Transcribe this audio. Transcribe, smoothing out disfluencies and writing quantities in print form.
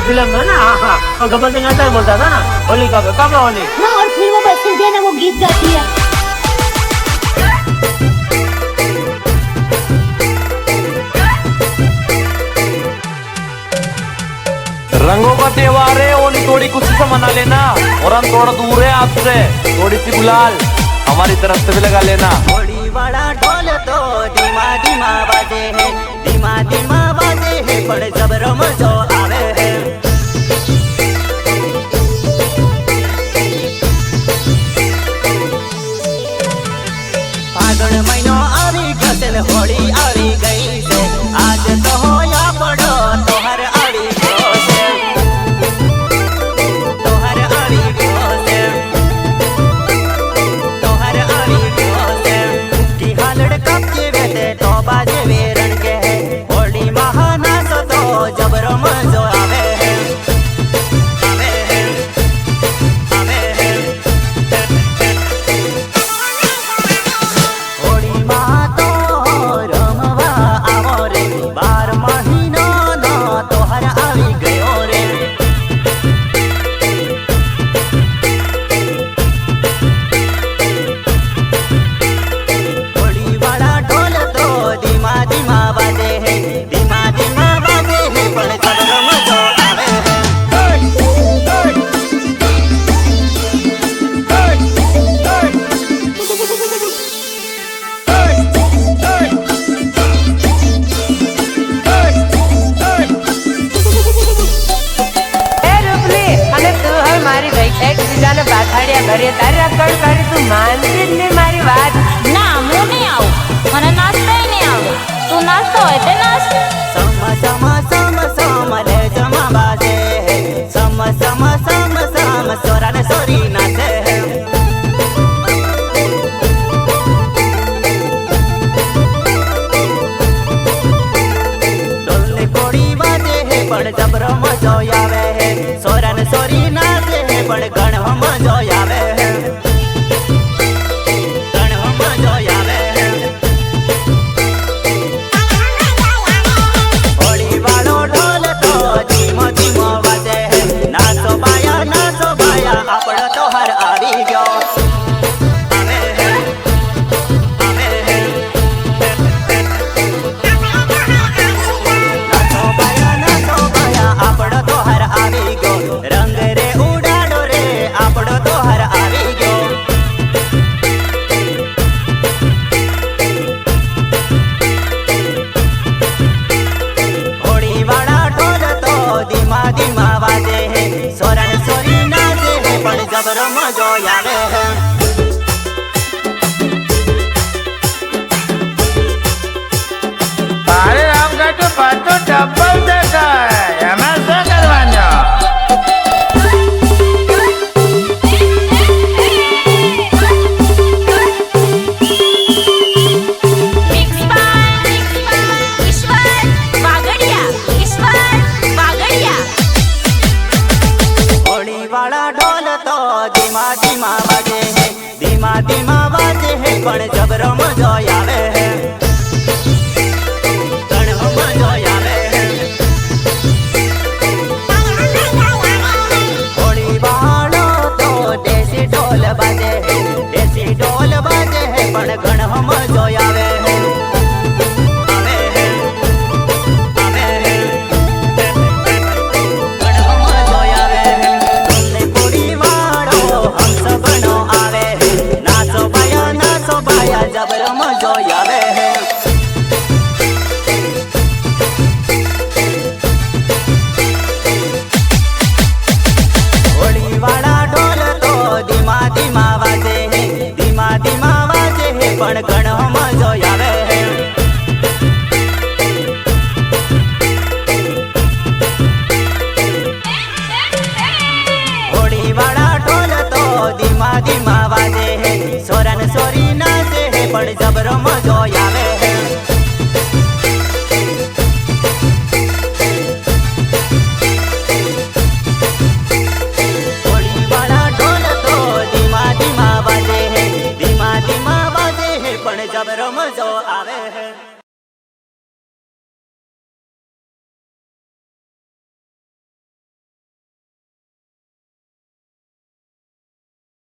Film में ना, हाँ गब्बर सिंह ऐसा ही बोलता था ना, होली कब है होली ना, और फिल्मों में सिंधिया ने वो गीत गाती है। रंगों का त्योहार है, होली थोड़ी कुछ से मना लेना, और हम थोड़ा दूर है आपसे, थोड़ी सी गुलाल हमारी तरफ से भी लगा लेना। होली वाला ढोल तो धीमा धीमा बाजे है, धीमा धीमा बाजे है, पर जबर मजो आवे है। फागुन महीनो आवी गयो से होली आवी गई से, आज तो होया पड़ो तोहर आवी गयो से, तोहर आवी गयो से, तोहर आवी गयो से। की हालड़ कब के वेते तो बाजे वेरण के है, होली महाना सो तो जबरो मजो आवे है, आवे है, आवे है। होली मां तो रमवा आवो रे, 12 महीनो नो तोहर आवी गयो रे। होली वाला ढोल तो धीमा धीमा बाजे है, धीमा धीमा बाजे है, पर जबर मजो आवे है। એ રૂપલી અને તું હવે મારી ભાઈ એકબીજાને પાછાડ્યા ઘરે તારી રકડ કરી તું માનતી જ નહીં મારી વાત. ના, હું નહીં આવું, મને નાચતા નહીં આવડે. તું નાચતો હોય તે નાચ. સમ સમ સમ સમ રે જમા બાજે હે, સમ સમ સમ સમ સોરા ને સોરી નાચે હે। ઢોલ ને કોડી બાજે હે, પણ જબરો મજો આવે હે, સોરા ને સોરી નાચે હે, પણ ઘણો મજો આવે હે, ઘણો મજો આવે હે। होली वालो ढोल तो धीमो धीमो बाजे है, नाचो बाया आपड़ो तो हर आवी गयो, आवे है, आवे है। नाचो बाया आपड़ो तो हर आवी गयो, रंग रे उड़ाड़ो रे आपड़ो तो हर आवी गयो। होली वाला ढोल तो धीमा धीमा बाजे है, सोरा ने सोरी नाचे है, पण जबरो मजो आवे है। अरे आपका तो पातो डबल देखा है, हमें क्या करवाना? મિક્સ બાય ઈશ્વર વાગડિયા, ઈશ્વર વાગડિયા। होली वाला ढोल तो धीमा धीमा बाजे है, धीमा धीमा बाजे है, पण जबरो मजो आवे है, घणो मजो आवे है। होली वालो तो देसी ढोल बाजे है, देसी ढोल बाजे है, पण घणो मजो आवे है, आवे है, आवे है। घणो मजो आवे है। तुमने पूरी वाड़ो हम सबनो आवे है, नाचो बाया जबर मजो आवे है। होली वाला ढोल तो धीमा धीमा बाजे है, धीमा धीमा बाजे है, पण घणो मजो आवे है। होली वाला ढोल तो धीमा धीमा बाजे है, सोरा ने सोरी नाचे है, पण जबरो मजो आवे है।